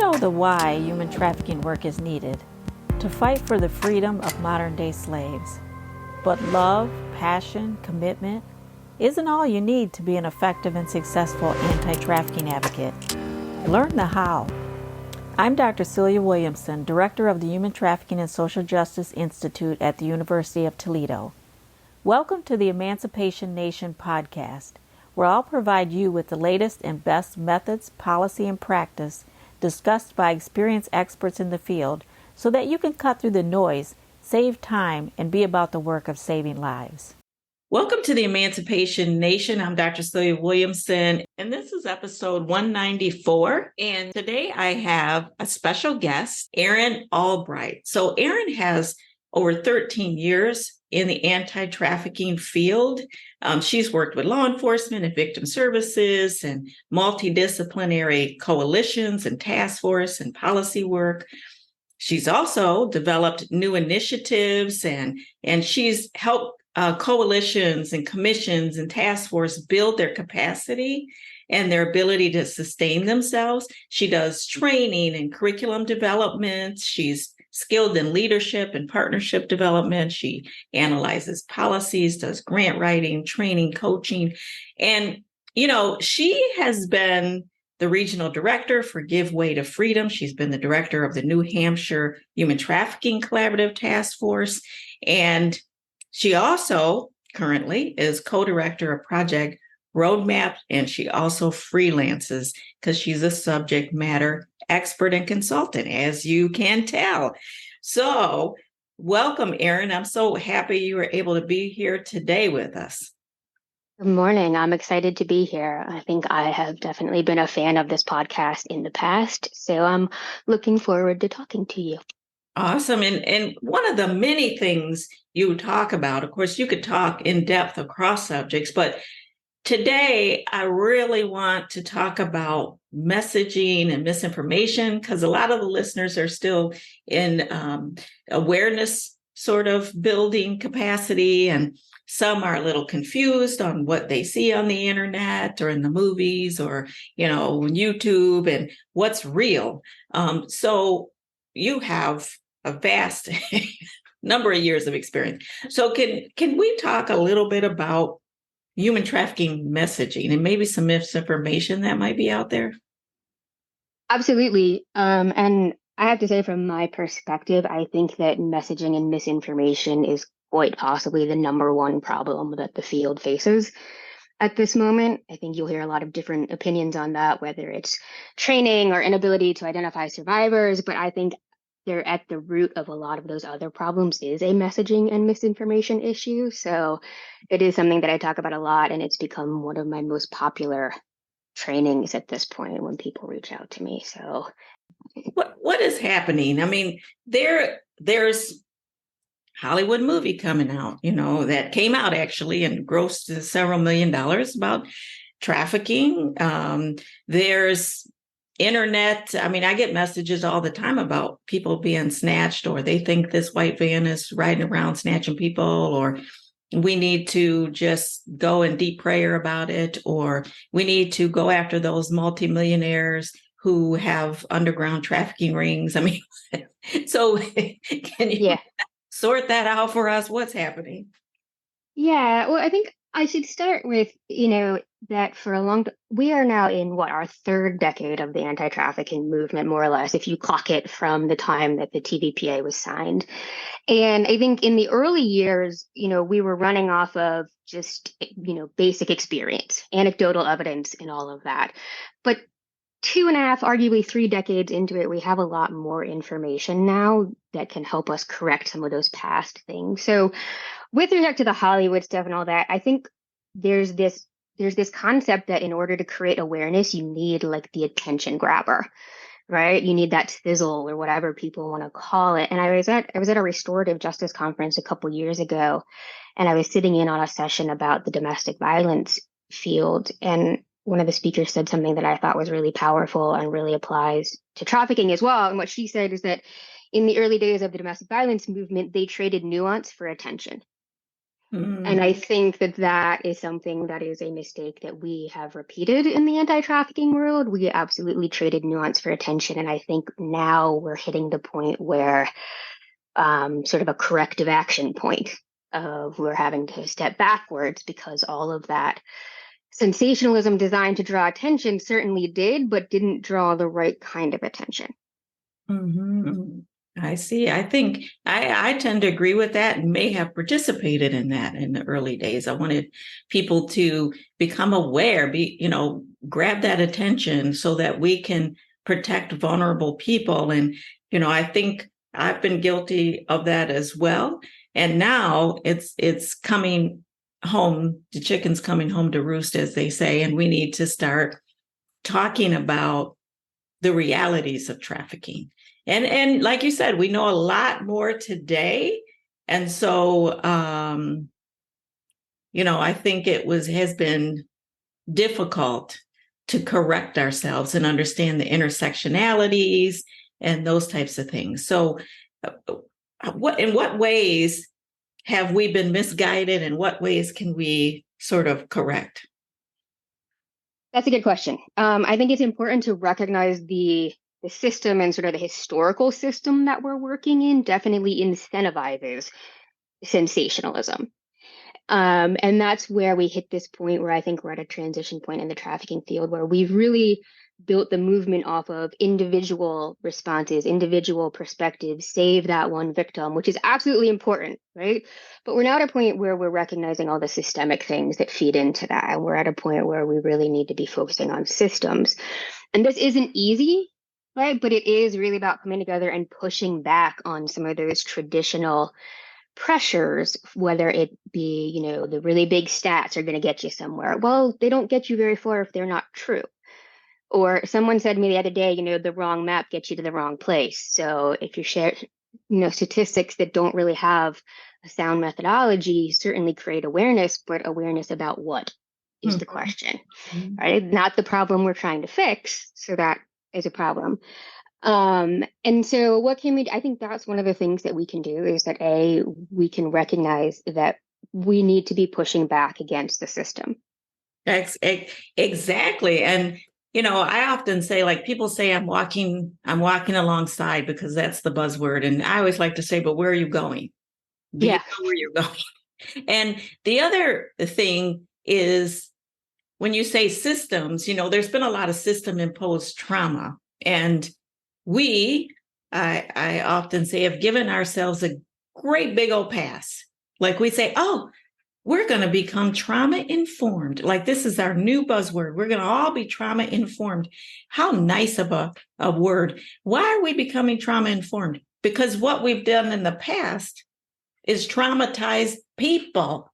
We know the why human trafficking work is needed, to fight for the freedom of modern-day slaves. But love, passion, commitment isn't all you need to be an effective and successful anti-trafficking advocate. Learn the how. I'm Dr. Celia Williamson, Director of the Human Trafficking and Social Justice Institute at the University of Toledo. Welcome to the Emancipation Nation podcast, where I'll provide you with the latest and best methods, policy, and practice discussed by experienced experts in the field so that you can cut through the noise, save time, and be about the work of saving lives. Welcome to the Emancipation Nation. I'm Dr. Celia Williamson, and this is episode 194. And today I have a special guest, Erin Albright. So Erin has over 13 years in the anti-trafficking field. She's worked with law enforcement and victim services and multidisciplinary coalitions and task force and policy work. She's also developed new initiatives and she's helped coalitions and commissions and task force build their capacity and their ability to sustain themselves. She does training and curriculum development. She's skilled in leadership and partnership development. She analyzes policies, does grant writing, training, coaching. And, she has been the regional director for Give Way to Freedom. She's been the director of the New Hampshire Human Trafficking Collaborative Task Force. And she also currently is co-director of Project Roadmap, and she also freelances because she's a subject matter expert and consultant, as you can tell. So welcome, Erin. I'm so happy you were able to be here today with us. Good morning. I'm excited to be here. I think I have definitely been a fan of this podcast in the past, so I'm looking forward to talking to you. Awesome. And one of the many things you talk about, of course, you could talk in depth across subjects, but today, I really want to talk about messaging and misinformation because a lot of the listeners are still in awareness sort of building capacity, and some are a little confused on what they see on the internet or in the movies or, YouTube and what's real. So you have a vast number of years of experience. So can we talk a little bit about human trafficking messaging and maybe some misinformation that might be out there? Absolutely. And I have to say, from my perspective, I think that messaging and misinformation is quite possibly the number one problem that the field faces at this moment. I think you'll hear a lot of different opinions on that, whether it's training or inability to identify survivors. But I think they're at the root of a lot of those other problems is a messaging and misinformation issue. So it is something that I talk about a lot, and it's become one of my most popular trainings at this point when people reach out to me. So what is happening? I mean, there's Hollywood movie coming out, that came out actually and grossed several $1 million about trafficking. There's internet. I mean, I get messages all the time about people being snatched, or they think this white van is riding around snatching people, or we need to just go in deep prayer about it, or we need to go after those multimillionaires who have underground trafficking rings. I mean, so can you sort that out for us? What's happening? Yeah, well, I think I should start with, that for a we are now in our third decade of the anti-trafficking movement, more or less, if you clock it from the time that the TVPA was signed. And I think in the early years, we were running off of just, basic experience, anecdotal evidence and all of that. But 2.5, arguably 3 decades into it, we have a lot more information now that can help us correct some of those past things. So with respect to the Hollywood stuff and all that, I think there's this concept that in order to create awareness, you need like the attention grabber, right? You need that sizzle or whatever people want to call it. And I was at a restorative justice conference a couple years ago, and I was sitting in on a session about the domestic violence field. And one of the speakers said something that I thought was really powerful and really applies to trafficking as well. And what she said is that in the early days of the domestic violence movement, they traded nuance for attention. And Mm. I think that that is something that is a mistake that we have repeated in the anti-trafficking world. We absolutely traded nuance for attention. And I think now we're hitting the point where sort of a corrective action point of we're having to step backwards because all of that sensationalism designed to draw attention certainly did, but didn't draw the right kind of attention. Mm-hmm. I see. I think I tend to agree with that and may have participated in that in the early days. I wanted people to become aware, grab that attention so that we can protect vulnerable people. And, I think I've been guilty of that as well. And now it's coming home, the chicken's coming home to roost, as they say, and we need to start talking about the realities of trafficking. And like you said, we know a lot more today. And so I think has been difficult to correct ourselves and understand the intersectionalities and those types of things. So in what ways have we been misguided, and what ways can we sort of correct? That's a good question. I think it's important to recognize the system and sort of the historical system that we're working in definitely incentivizes sensationalism. And that's where we hit this point where I think we're at a transition point in the trafficking field where we've really built the movement off of individual responses, individual perspectives, save that one victim, which is absolutely important, right? But we're now at a point where we're recognizing all the systemic things that feed into that. And we're at a point where we really need to be focusing on systems. And this isn't easy, right? But it is really about coming together and pushing back on some of those traditional pressures, whether it be, the really big stats are going to get you somewhere. Well, they don't get you very far if they're not true. Or someone said to me the other day, the wrong map gets you to the wrong place. So if you share, statistics that don't really have a sound methodology certainly create awareness, but awareness about what is the question, right? Not the problem we're trying to fix. So that is a problem. And so what can we, I think that's one of the things that we can do is that we can recognize that we need to be pushing back against the system. Exactly. And, I often say, like, people say I'm walking alongside because that's the buzzword. And I always like to say, but where are you going? Do you know where you're going? And the other thing is when you say systems, there's been a lot of system imposed trauma. And I often say, have given ourselves a great big old pass. Like we say, oh, we're going to become trauma informed. Like this is our new buzzword. We're going to all be trauma informed. How nice of a word. Why are we becoming trauma informed? Because what we've done in the past is traumatize people.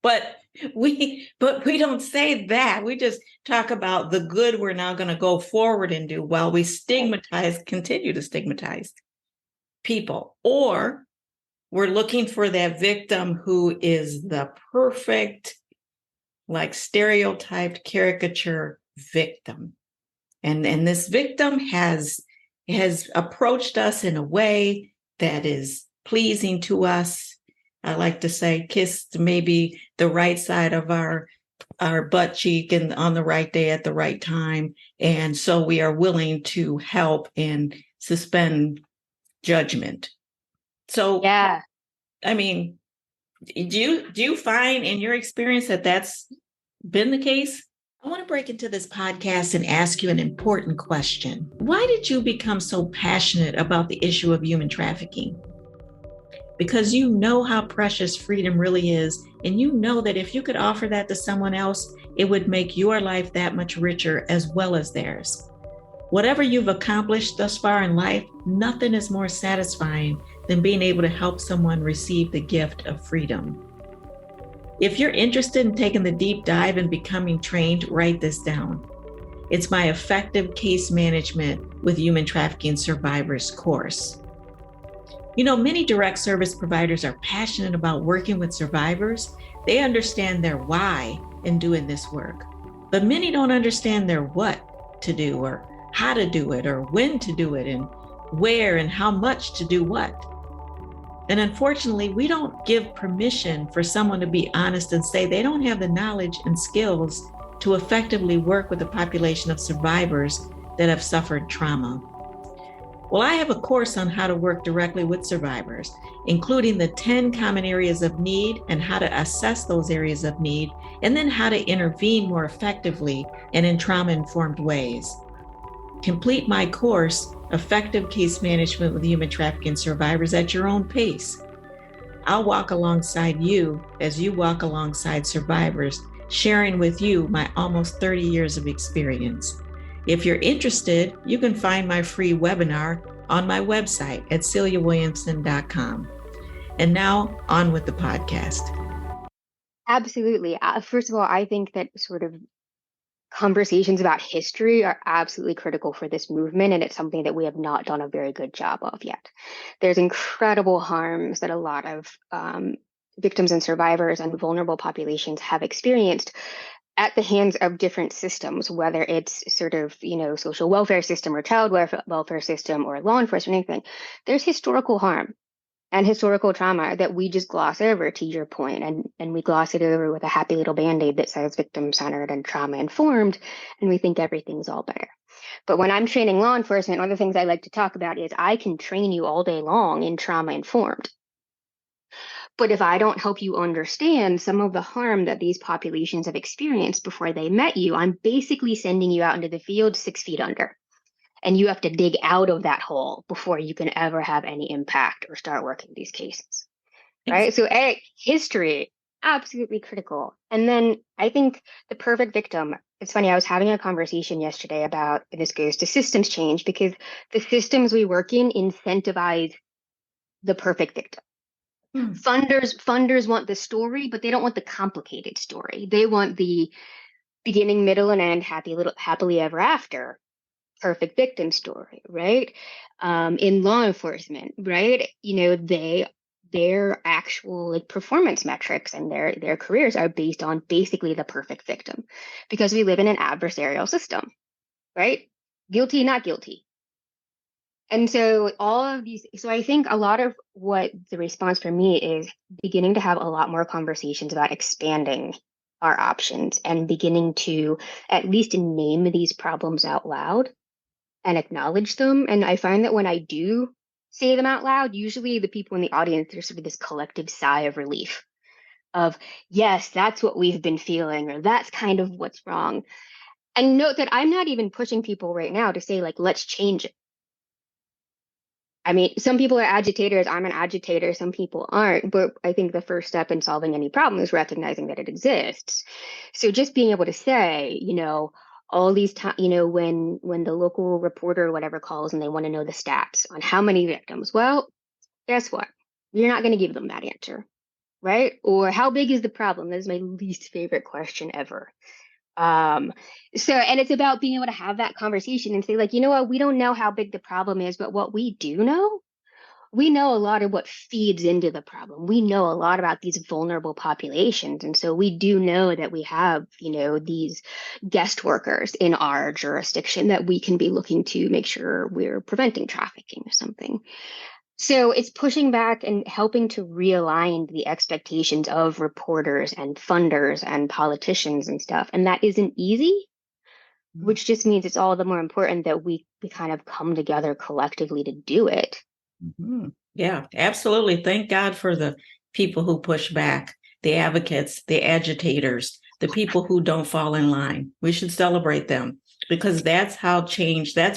But we don't say that. We just talk about the good we're now going to go forward and do while we continue to stigmatize people. Or we're looking for that victim who is the perfect, like, stereotyped caricature victim. And this victim has approached us in a way that is pleasing to us. I like to say kissed maybe the right side of our butt cheek and on the right day at the right time. And so we are willing to help and suspend judgment. So, yeah. I mean, do you find in your experience that that's been the case? I want to break into this podcast and ask you an important question. Why did you become so passionate about the issue of human trafficking? Because you know how precious freedom really is, and you know that if you could offer that to someone else, it would make your life that much richer as well as theirs. Whatever you've accomplished thus far in life, nothing is more satisfying than being able to help someone receive the gift of freedom. If you're interested in taking the deep dive and becoming trained, write this down. It's my Effective Case Management with Human Trafficking Survivors course. Many direct service providers are passionate about working with survivors. They understand their why in doing this work, but many don't understand their what to do or how to do it or when to do it and where and how much to do what. And unfortunately, we don't give permission for someone to be honest and say they don't have the knowledge and skills to effectively work with a population of survivors that have suffered trauma. Well, I have a course on how to work directly with survivors, including the 10 common areas of need and how to assess those areas of need, and then how to intervene more effectively and in trauma-informed ways. Complete my course, Effective Case Management with Human Trafficking Survivors, at your own pace. I'll walk alongside you as you walk alongside survivors, sharing with you my almost 30 years of experience. If you're interested, you can find my free webinar on my website at celiawilliamson.com. And now, on with the podcast. Absolutely. First of all, I think that sort of conversations about history are absolutely critical for this movement, and it's something that we have not done a very good job of yet. There's incredible harms that a lot of victims and survivors and vulnerable populations have experienced at the hands of different systems, whether it's sort of, social welfare system or child welfare system or law enforcement, anything. There's historical harm and historical trauma that we just gloss over, to your point, and we gloss it over with a happy little band-aid that says victim-centered and trauma-informed, and we think everything's all better. But when I'm training law enforcement, one of the things I like to talk about is I can train you all day long in trauma-informed. But if I don't help you understand some of the harm that these populations have experienced before they met you, I'm basically sending you out into the field 6 feet under. And you have to dig out of that hole before you can ever have any impact or start working these cases, right? So history, absolutely critical. And then I think the perfect victim, it's funny, I was having a conversation yesterday about, and this goes to systems change, because the systems we work in incentivize the perfect victim. Funders want the story, but they don't want the complicated story. They want the beginning, middle, and end, happily ever after. Perfect victim story, right? In law enforcement, right? Their actual performance metrics and their careers are based on basically the perfect victim, because we live in an adversarial system, right? Guilty, not guilty. And so I think a lot of what the response for me is beginning to have a lot more conversations about expanding our options and beginning to at least name these problems out loud and acknowledge them. And I find that when I do say them out loud, usually the people in the audience, there's sort of this collective sigh of relief of, yes, that's what we've been feeling, or that's kind of what's wrong. And note that I'm not even pushing people right now to say, let's change it. I mean, some people are agitators. I'm an agitator. Some people aren't. But I think the first step in solving any problem is recognizing that it exists. So just being able to say, all these times, when the local reporter or whatever calls and they want to know the stats on how many victims, well, guess what? You're not going to give them that answer, right? Or how big is the problem? That is my least favorite question ever. And it's about being able to have that conversation and say, you know what, we don't know how big the problem is, but what we do know, we know a lot of what feeds into the problem. We know a lot about these vulnerable populations. And so we do know that we have, these guest workers in our jurisdiction that we can be looking to make sure we're preventing trafficking or something. So it's pushing back and helping to realign the expectations of reporters and funders and politicians and stuff. And that isn't easy, which just means it's all the more important that we kind of come together collectively to do it. Mm-hmm. Yeah, absolutely. Thank God for the people who push back, the advocates, the agitators, the people who don't fall in line. We should celebrate them, because that's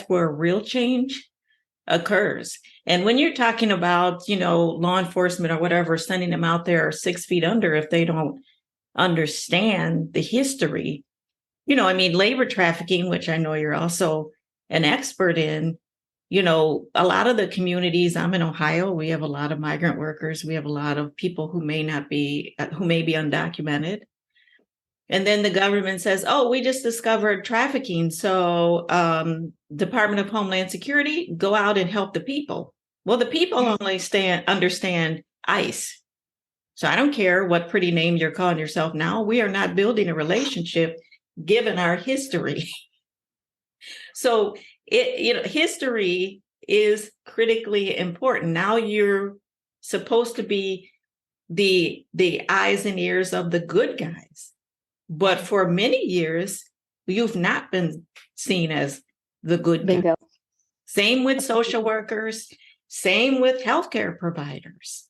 where real change occurs. And when you're talking about, law enforcement or whatever, sending them out there 6 feet under if they don't understand the history, labor trafficking, which I know you're also an expert in, a lot of the communities, I'm in Ohio, we have a lot of migrant workers. We have a lot of people who may be undocumented. And then the government says, oh, we just discovered trafficking. So Department of Homeland Security, go out and help the people. Well, the people only understand ICE. So I don't care what pretty name you're calling yourself now. We are not building a relationship given our history. So history is critically important. Now you're supposed to be the eyes and ears of the good guys. But for many years, you've not been seen as the good guy. Same with social workers, same with healthcare providers,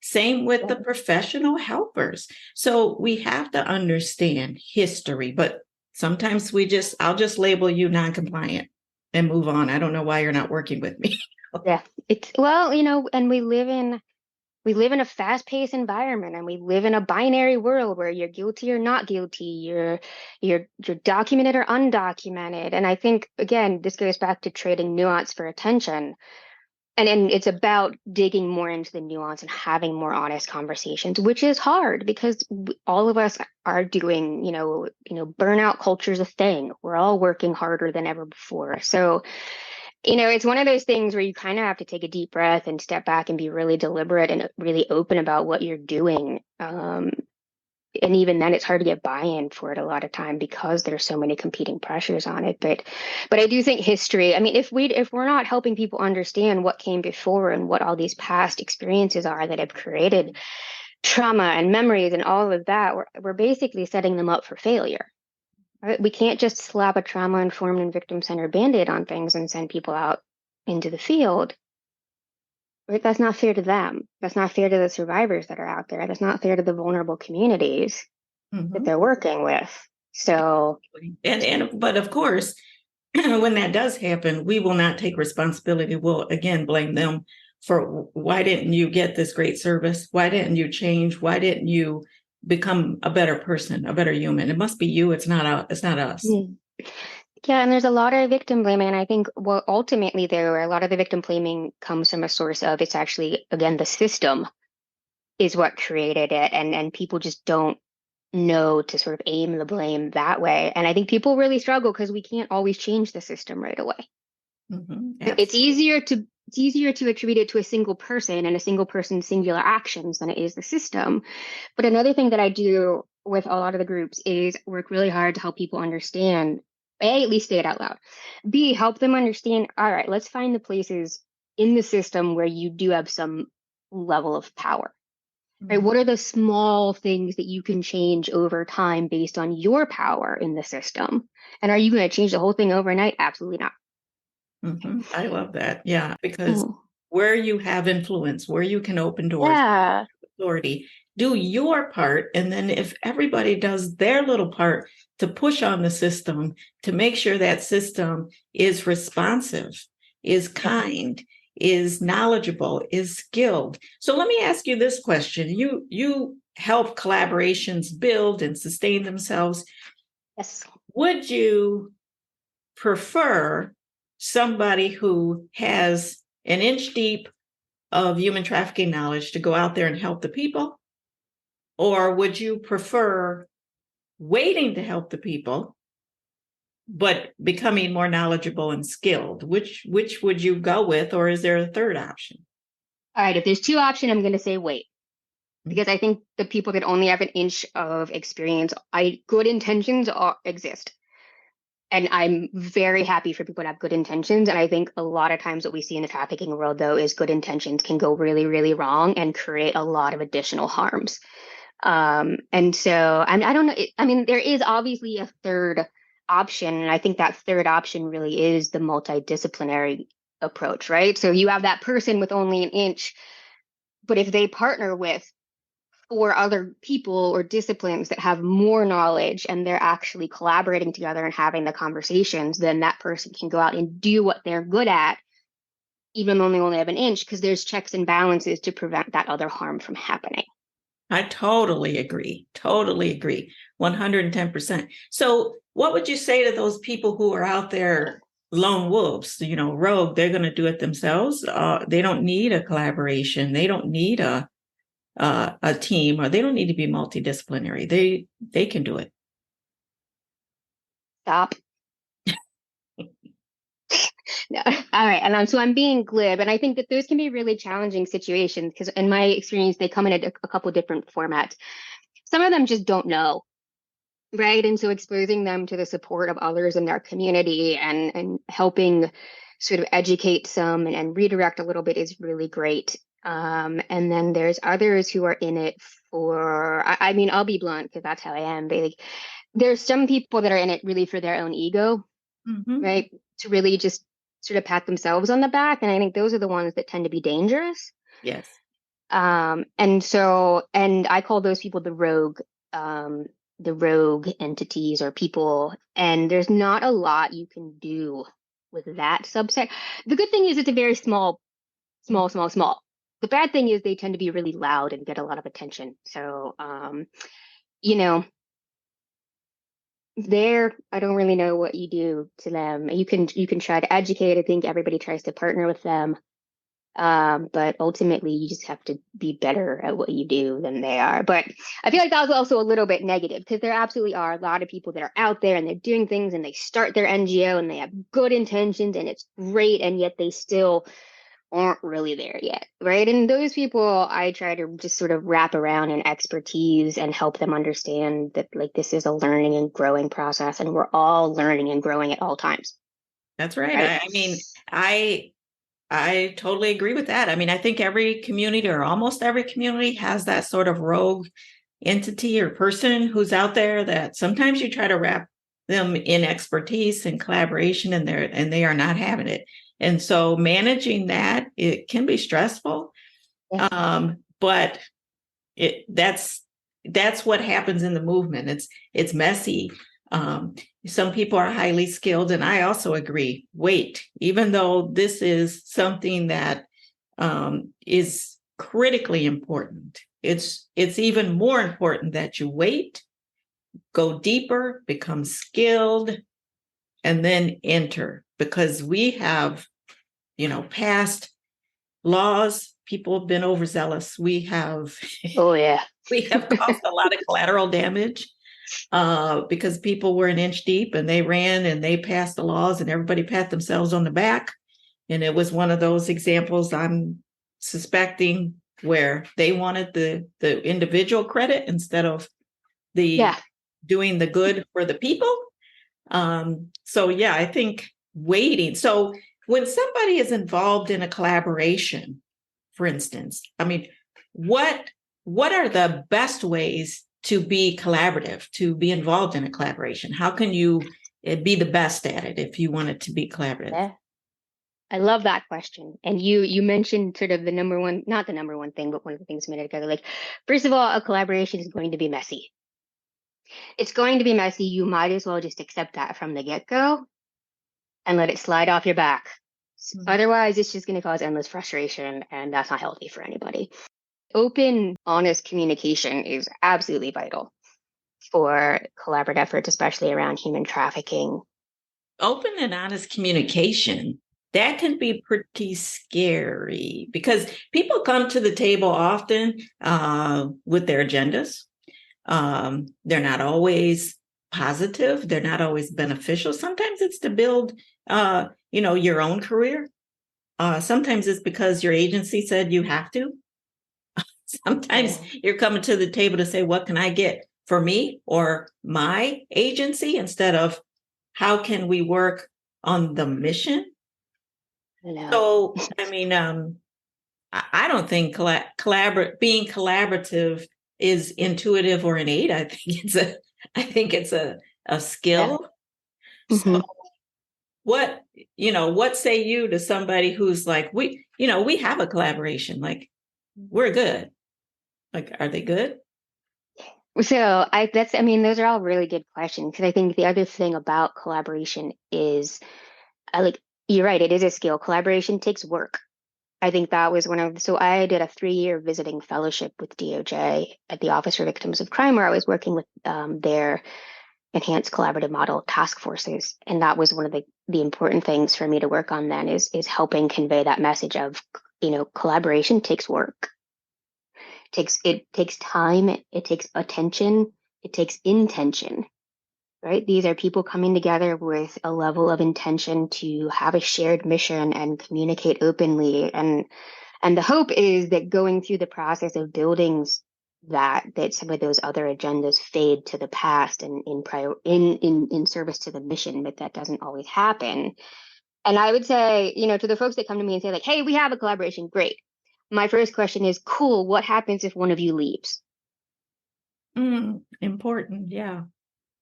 same with the professional helpers. So we have to understand history, but sometimes I'll just label you non-compliant and move on. I don't know why you're not working with me. Yeah, and we live in a fast-paced environment, and we live in a binary world where you're guilty or not guilty, you're documented or undocumented. And I think, again, this goes back to trading nuance for attention. And it's about digging more into the nuance and having more honest conversations, which is hard because all of us are doing, burnout culture is a thing. We're all working harder than ever before. So, it's one of those things where you kind of have to take a deep breath and step back and be really deliberate and really open about what you're doing. And even then, it's hard to get buy-in for it a lot of time because there's so many competing pressures on it. But I do think history, I mean, if we're not helping people understand what came before and what all these past experiences are that have created trauma and memories and all of that, we're basically setting them up for failure. Right? We can't just slap a trauma-informed and victim-centered Band-Aid on things and send people out into the field. Right? That's not fair to them. That's not fair to the survivors that are out there. That's not fair to the vulnerable communities that they're working with. So, but of course, when that does happen, we will not take responsibility. We'll again blame them for why didn't you get this great service? Why didn't you change? Why didn't you become a better person, a better human? It must be you. It's not us. Yeah, and there's a lot of victim blaming. And I think ultimately, though, a lot of the victim blaming comes from a source of it's actually, again, the system is what created it. And people just don't know to sort of aim the blame that way. And I think people really struggle because we can't always change the system right away. It's easier to attribute it to a single person and a single person's singular actions than it is the system. But another thing that I do with a lot of the groups is work really hard to help people understand, A, at least say it out loud. B, help them understand, all right, let's find the places in the system where you do have some level of power. Right? What are the small things that you can change over time based on your power in the system? And are you going to change the whole thing overnight? Absolutely not. I love that. Yeah, because where you have influence, where you can open doors, authority, do your part. And then if everybody does their little part to push on the system to make sure that system is responsive, is kind, is knowledgeable, is skilled. So let me ask you this question. You help collaborations build and sustain themselves. Yes. Would you prefer somebody who has an inch deep of human trafficking knowledge to go out there and help the people? Or would you prefer waiting to help the people, but becoming more knowledgeable and skilled? Which would you go with, or is there a third option? All right, if there's two options, I'm going to say wait. Because I think the people that only have an inch of experience, good intentions exist. And I'm very happy for people to have good intentions. And I think a lot of times what we see in the trafficking world, though, is good intentions can go really, really wrong and create a lot of additional harms. And so I don't know. I mean, there is obviously a third option. And I think that third option really is the multidisciplinary approach, right? So you have that person with only an inch, but if they partner with 4 other people or disciplines that have more knowledge and they're actually collaborating together and having the conversations, then that person can go out and do what they're good at, even though they only have an inch, because there's checks and balances to prevent that other harm from happening. I totally agree. 110%. So what would you say to those people who are out there lone wolves, rogue? They're going to do it themselves. They don't need a collaboration. They don't need a team, or they don't need to be multidisciplinary. They can do it. Stop. No. All right. And so I'm being glib. And I think that those can be really challenging situations because in my experience, they come in a couple different formats. Some of them just don't know. Right. And so exposing them to the support of others in their community and helping sort of educate some and redirect a little bit is really great. And then there's others who are in it for, I mean, I'll be blunt because that's how I am. But like, there's some people that are in it really for their own ego, Mm-hmm. right? To really just sort of pat themselves on the back. And I think those are the ones that tend to be dangerous. Yes. And I call those people the rogue entities or people. And there's not a lot you can do with that subset. The good thing is it's a very small. The bad thing is they tend to be really loud and get a lot of attention. So, you know, I don't really know what you do to them. You can try to educate. I think everybody tries to partner with them. But ultimately you just have to be better at what you do than they are. But I feel like that was also a little bit negative because there absolutely are a lot of people that are out there and they're doing things and they start their NGO and they have good intentions and it's great, and yet they still aren't really there yet, right? And those people, I try to just sort of wrap around in expertise and help them understand that like this is a learning and growing process, and we're all learning and growing at all times. That's right. Right? I mean, I totally agree with that. I mean, I think every community or almost every community has that sort of rogue entity or person who's out there that sometimes you try to wrap them in expertise and collaboration, and they are not having it. And so managing that, it can be stressful. Yeah. But that's what happens in the movement. It's messy. Some people are highly skilled, and I also agree. Wait, even though this is something that is critically important, it's even more important that you wait, go deeper, become skilled, and then enter, because we have, passed laws. People have been overzealous. Oh yeah. We have caused a lot of collateral damage because people were an inch deep and they ran and they passed the laws and everybody pat themselves on the back. And it was one of those examples, I'm suspecting, where they wanted the individual credit instead of Yeah. doing the good for the people. So yeah, I think waiting. So when somebody is involved in a collaboration, for instance, I mean, what are the best ways to be collaborative, to be involved in a collaboration? How can you be the best at it if you want it to be collaborative? Yeah. I love that question. And you mentioned sort of the number one, not the number one thing, but one of the things a minute ago. Like, first of all, a collaboration is going to be messy. It's going to be messy. You might as well just accept that from the get-go and let it slide off your back. Mhm. Otherwise, it's just going to cause endless frustration, and that's not healthy for anybody. Open, honest communication is absolutely vital for collaborative efforts, especially around human trafficking. Open and honest communication, that can be pretty scary because people come to the table often with their agendas. They're not always positive. They're not always beneficial. Sometimes it's to build, your own career. Sometimes it's because your agency said you have to. Sometimes you're coming to the table to say, what can I get for me or my agency, instead of how can we work on the mission? So, I mean, I don't think being collaborative is intuitive or innate. I think it's a skill. Yeah. So what say you to somebody who's like, we have a collaboration, like we're good. Like, are they good? So those are all really good questions, because I think the other thing about collaboration is, you're right, it is a skill. Collaboration takes work. I think that was so I did a 3-year visiting fellowship with DOJ at the Office for Victims of Crime, where I was working with their enhanced collaborative model task forces. And that was one of the important things for me to work on then, is helping convey that message of, collaboration takes work. It takes time, it takes attention, it takes intention, right? These are people coming together with a level of intention to have a shared mission and communicate openly. And the hope is that going through the process of building that some of those other agendas fade to the past and in service to the mission, but that doesn't always happen. And I would say, to the folks that come to me and say like, hey, we have a collaboration, great. my first question is, cool, what happens if one of you leaves? Important, yeah.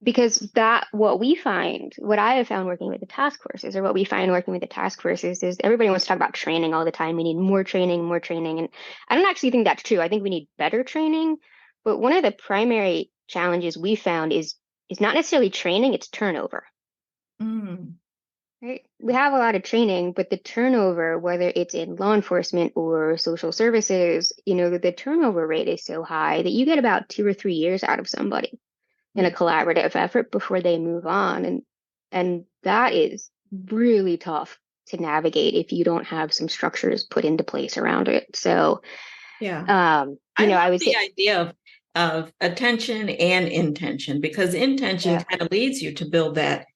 Because what I have found working with the task forces, or what we find working with the task forces, is everybody wants to talk about training all the time. We need more training, more training. And I don't actually think that's true. I think we need better training. But one of the primary challenges we found is not necessarily training, it's turnover. Mm. Right? We have a lot of training, but the turnover, whether it's in law enforcement or social services, the turnover rate is so high that you get about 2 or 3 years out of somebody in a collaborative effort before they move on. And that is really tough to navigate if you don't have some structures put into place around it. So, Yeah. I love would the say, idea of attention and intention, because intention yeah, kind of leads you to build that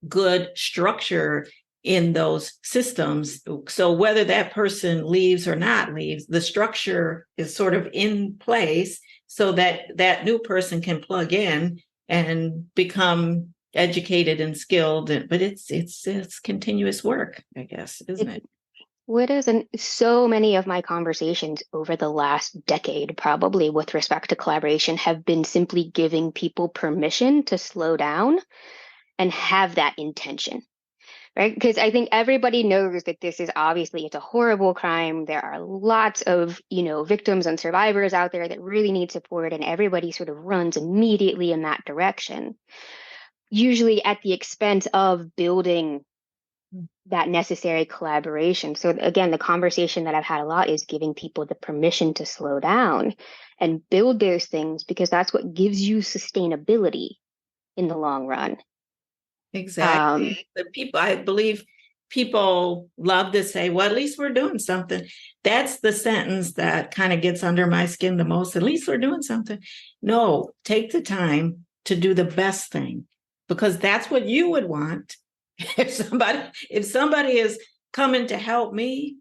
good structure in those systems. So whether that person leaves or not leaves, the structure is sort of in place so that that new person can plug in and become educated and skilled. But it's continuous work, I guess, isn't it? what is, and so many of my conversations over the last decade, probably with respect to collaboration, have been simply giving people permission to slow down and have that intention. Right? Because I think everybody knows that this is obviously it's a horrible crime. There are lots of, victims and survivors out there that really need support, and everybody sort of runs immediately in that direction, usually at the expense of building that necessary collaboration. So again, the conversation that I've had a lot is giving people the permission to slow down and build those things, because that's what gives you sustainability in the long run. Exactly. The people, I believe people love to say, well, at least we're doing something. That's the sentence that kind of gets under my skin the most. At least we're doing something. No, take the time to do the best thing, because that's what you would want. If somebody is coming to help me,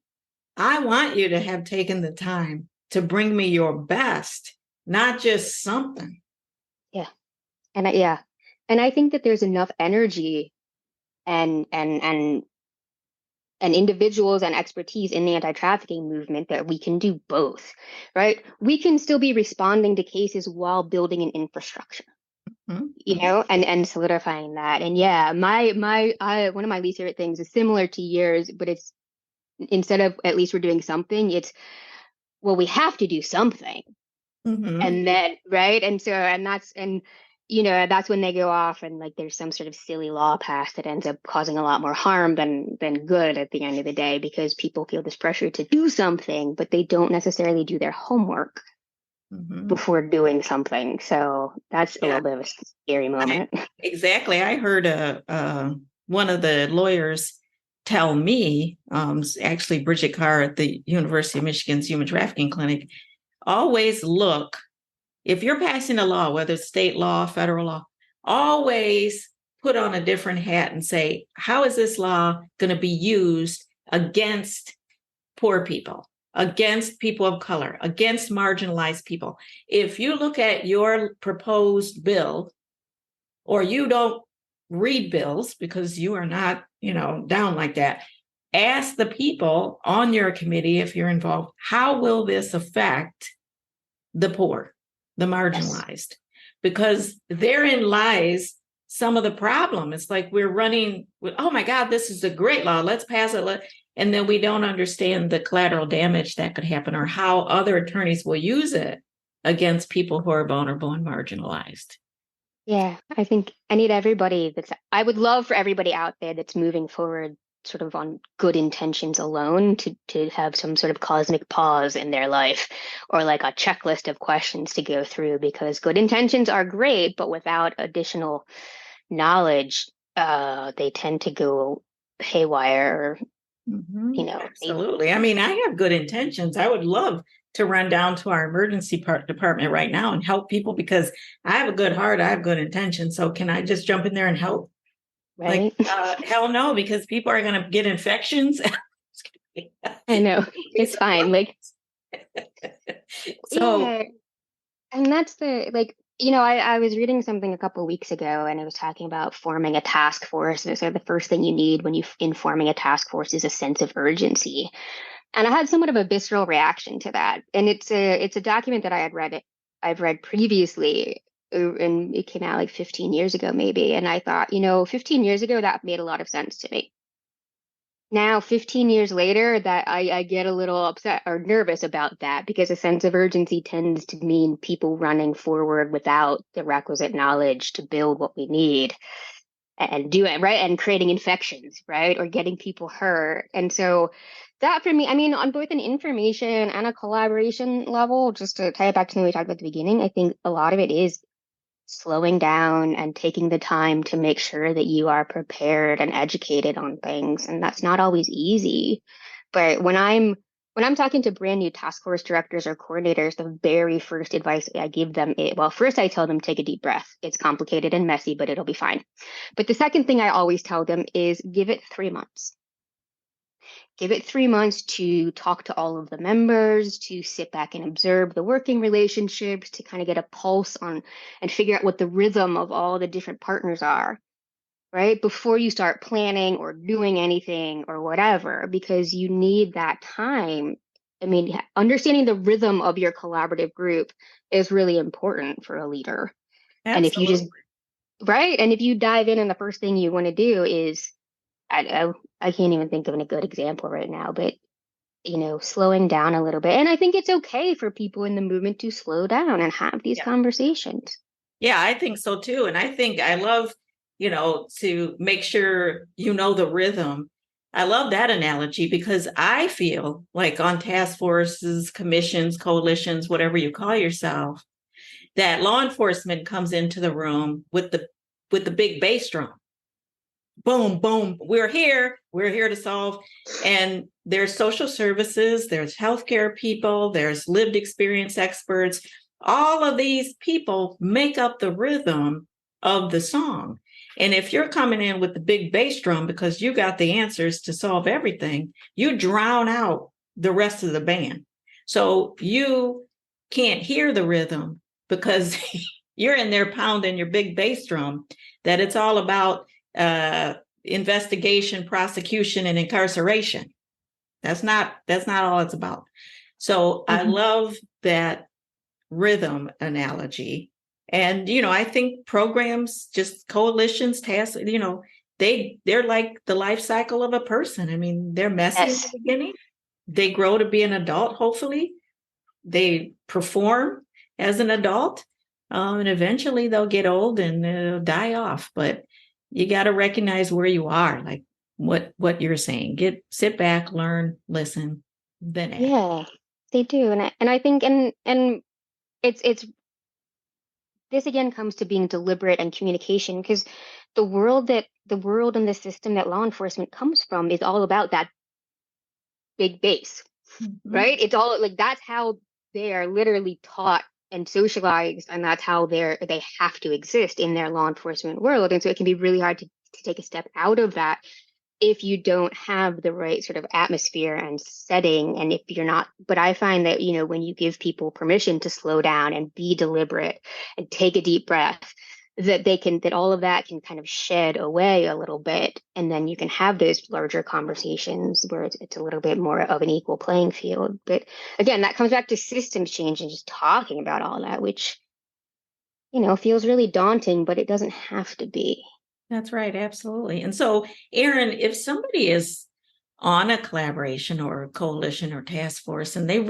I want you to have taken the time to bring me your best, not just something. Yeah. Yeah. And I think that there's enough energy and individuals and expertise in the anti-trafficking movement that we can do both, right? We can still be responding to cases while building an infrastructure, and solidifying that. And yeah, one of my least favorite things is similar to yours, but it's, instead of at least we're doing something, it's, well, we have to do something. And then, right. That's when they go off and like there's some sort of silly law passed that ends up causing a lot more harm than good at the end of the day, because people feel this pressure to do something, but they don't necessarily do their homework before doing something. So that's a little bit of a scary moment. Exactly. I heard one of the lawyers tell me, actually Bridget Carr at the University of Michigan's Human Trafficking Clinic, always look, if you're passing a law, whether it's state law, federal law, always put on a different hat and say, how is this law going to be used against poor people, against people of color, against marginalized people? If you look at your proposed bill, or you don't read bills because you are not, down like that, ask the people on your committee, if you're involved, how will this affect the poor, the marginalized? Because therein lies some of the problem. It's like we're running with, oh my God, this is a great law, let's pass it. And then we don't understand the collateral damage that could happen, or how other attorneys will use it against people who are vulnerable and marginalized. Yeah, I think I would love for everybody out there that's moving forward sort of on good intentions alone to have some sort of cosmic pause in their life, or like a checklist of questions to go through, because good intentions are great, but without additional knowledge, they tend to go haywire, Absolutely. I mean, I have good intentions. I would love to run down to our emergency department right now and help people, because I have a good heart. I have good intentions. So can I just jump in there and help? right? Like, hell no, because people are going to get infections. I know, it's fine. Like, So, yeah. And that's I was reading something a couple of weeks ago, and it was talking about forming a task force. And so the first thing you need when in forming a task force is a sense of urgency. And I had somewhat of a visceral reaction to that. And it's a document that I've read previously, and it came out like 15 years ago, maybe. And I thought, 15 years ago, that made a lot of sense to me. Now, 15 years later, that I get a little upset or nervous about that, because a sense of urgency tends to mean people running forward without the requisite knowledge to build what we need and do it, right? And creating infections, right? Or getting people hurt. And so that for me, I mean, on both an information and a collaboration level, just to tie it back to what we talked about at the beginning, I think a lot of it is slowing down and taking the time to make sure that you are prepared and educated on things. And that's not always easy. But when I'm talking to brand new task force directors or coordinators, the very first advice I give them well, first I tell them take a deep breath. It's complicated and messy, but it'll be fine. But the second thing I always tell them is give it 3 months. Give it 3 months to talk to all of the members, to sit back and observe the working relationships, to kind of get a pulse on and figure out what the rhythm of all the different partners are, right? Before you start planning or doing anything or whatever, because you need that time. I mean, understanding the rhythm of your collaborative group is really important for a leader. And if you just, Absolutely. right? And if you dive in and the first thing you want to do is, I can't even think of a good example right now, but slowing down a little bit. And I think it's okay for people in the movement to slow down and have these Yeah. conversations. Yeah, I think so too. And I think I love, to make sure you know the rhythm. I love that analogy because I feel like on task forces, commissions, coalitions, whatever you call yourself, that law enforcement comes into the room with the big bass drum. Boom, boom, we're here to solve. And there's social services, there's healthcare people, there's lived experience experts. All of these people make up the rhythm of the song. And if you're coming in with the big bass drum because you got the answers to solve everything, you drown out the rest of the band. So you can't hear the rhythm because you're in there pounding your big bass drum, that it's all about investigation, prosecution, and incarceration. That's not all it's about. So I love that rhythm analogy. And, I think programs, just coalitions, tasks, they're like the life cycle of a person. I mean, they're messy in Yes. the beginning. They grow to be an adult, hopefully. They perform as an adult. And eventually they'll get old and die off. But you got to recognize where you are, like what you're saying. Sit back, learn, listen, then act. Yeah, they do. And I think and it's this again comes to being deliberate and communication, because the world and the system that law enforcement comes from is all about that big base, right? It's all like that's how they are literally taught and socialized, and that's how they have to exist in their law enforcement world. And so it can be really hard to take a step out of that if you don't have the right sort of atmosphere and setting, and if you're not. But I find that when you give people permission to slow down and be deliberate and take a deep breath, that all of that can kind of shed away a little bit, and then you can have those larger conversations where it's a little bit more of an equal playing field. But again, that comes back to systems change and just talking about all that, which feels really daunting, but it doesn't have to be. That's right. Absolutely. And so, Erin, if somebody is on a collaboration or a coalition or task force and they're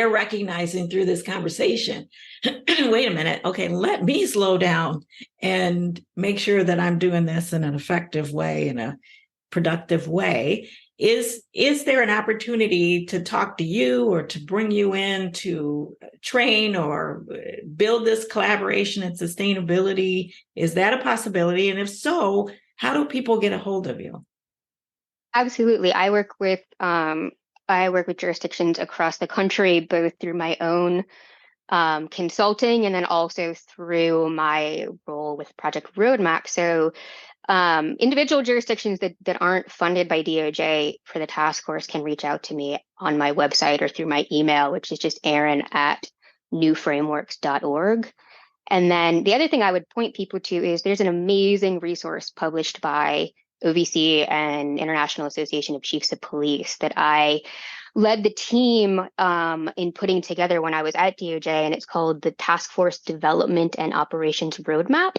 recognizing through this conversation, wait a minute, okay, let me slow down and make sure that I'm doing this in an effective way, in a productive way. Is there an opportunity to talk to you or to bring you in to train or build this collaboration and sustainability? Is that a possibility? And if so, how do people get a hold of you? Absolutely. I work with jurisdictions across the country, both through my own consulting and then also through my role with Project Roadmap. So individual jurisdictions that aren't funded by DOJ for the task force can reach out to me on my website or through my email, which is just Erin@newframeworks.org. And then the other thing I would point people to is there's an amazing resource published by OVC and International Association of Chiefs of Police that I led the team in putting together when I was at DOJ, and it's called the Task Force Development and Operations Roadmap.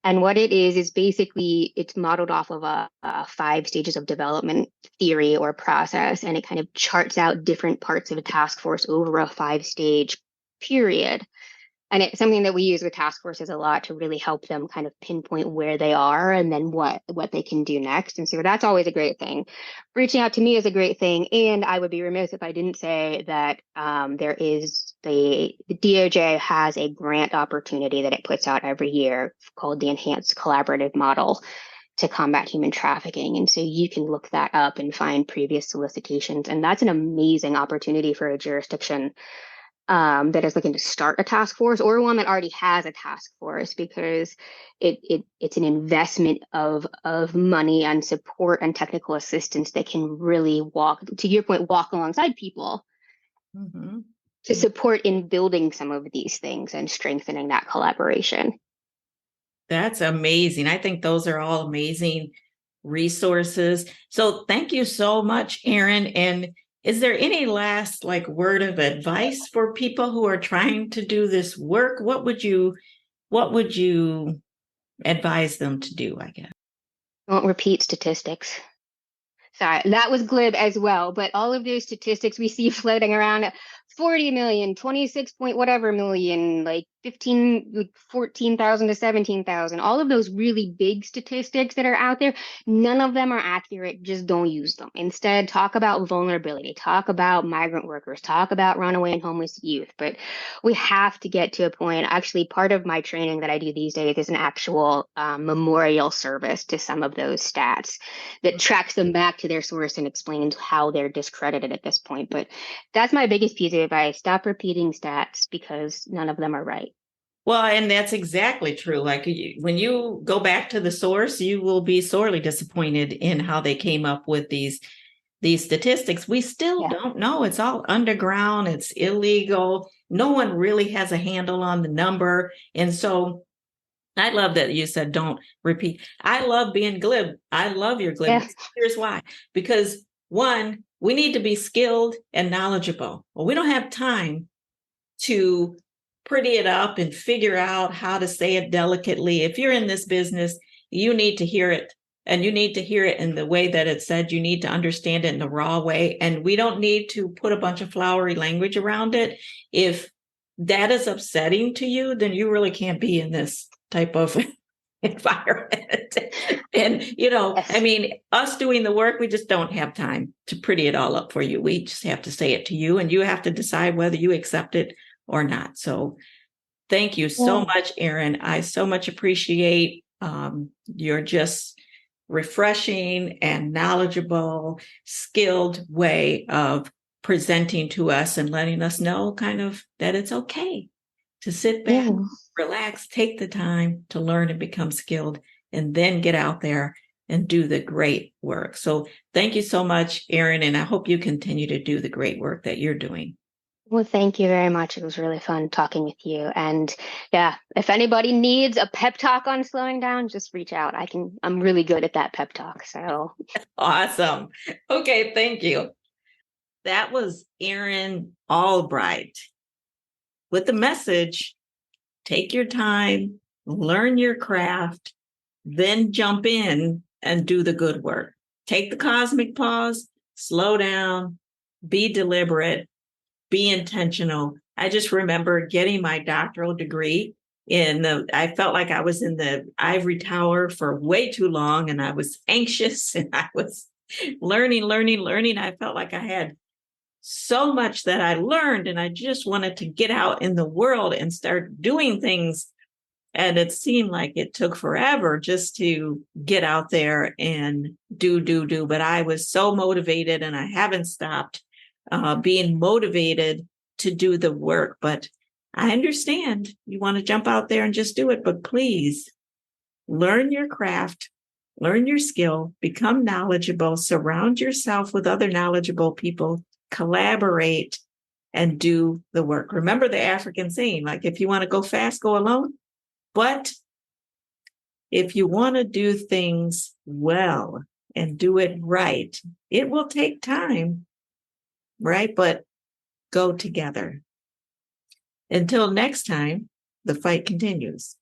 And what it is basically it's modeled off of a 5 stages of development theory or process, and it kind of charts out different parts of a task force over a 5-stage period. And it's something that we use with task forces a lot to really help them kind of pinpoint where they are and then what they can do next. And so that's always a great thing. Reaching out to me is a great thing. And I would be remiss if I didn't say that there is the DOJ has a grant opportunity that it puts out every year called the Enhanced Collaborative Model to combat human trafficking. And so you can look that up and find previous solicitations. And that's an amazing opportunity for a jurisdiction that is looking to start a task force or one that already has a task force, because it's an investment of money and support and technical assistance that can really walk, to your point, walk alongside people to support in building some of these things and strengthening that collaboration. That's amazing. I think those are all amazing resources. So thank you so much, Erin. And is there any last word of advice for people who are trying to do this work? What would you advise them to do, I guess? Don't repeat statistics. Sorry, that was glib as well, but all of those statistics we see floating around, 40 million, 26 point whatever million, 14,000 to 17,000, all of those really big statistics that are out there, none of them are accurate. Just don't use them. Instead, talk about vulnerability, talk about migrant workers, talk about runaway and homeless youth. But we have to get to a point. Actually, part of my training that I do these days is an actual memorial service to some of those stats that tracks them back to their source and explains how they're discredited at this point. But that's my biggest piece of advice. Stop repeating stats because none of them are right. Well, and that's exactly true. When you go back to the source, you will be sorely disappointed in how they came up with these statistics. We still don't know. It's all underground. It's illegal. No one really has a handle on the number. And so I love that you said don't repeat. I love being glib. I love your glibness. Yeah. Here's why. Because one, we need to be skilled and knowledgeable. Well, we don't have time to pretty it up and figure out how to say it delicately. If you're in this business, you need to hear it. And you need to hear it in the way that it's said. You need to understand it in the raw way. And we don't need to put a bunch of flowery language around it. If that is upsetting to you, then you really can't be in this type of environment. And, I mean, us doing the work, we just don't have time to pretty it all up for you. We just have to say it to you, and you have to decide whether you accept it or not. So thank you so much, Erin. I so much appreciate your just refreshing and knowledgeable, skilled way of presenting to us and letting us know kind of that it's okay to sit back, relax, take the time to learn and become skilled, and then get out there and do the great work. So thank you so much, Erin, and I hope you continue to do the great work that you're doing. Well, thank you very much. It was really fun talking with you. And yeah, if anybody needs a pep talk on slowing down, just reach out. I'm really good at that pep talk. So awesome. Okay, thank you. That was Erin Albright with the message, take your time, learn your craft, then jump in and do the good work. Take the cosmic pause, slow down, be deliberate, be intentional. I just remember getting my doctoral degree I felt like I was in the ivory tower for way too long, and I was anxious and I was learning. I felt like I had so much that I learned, and I just wanted to get out in the world and start doing things. And it seemed like it took forever just to get out there and do. But I was so motivated, and I haven't stopped being motivated to do the work. But I understand you want to jump out there and just do it. But please learn your craft, learn your skill, become knowledgeable, surround yourself with other knowledgeable people, collaborate, and do the work. Remember the African saying, if you want to go fast, go alone. But If you want to do things well and do it right, it will take time, right? But go together. Until next time, the fight continues.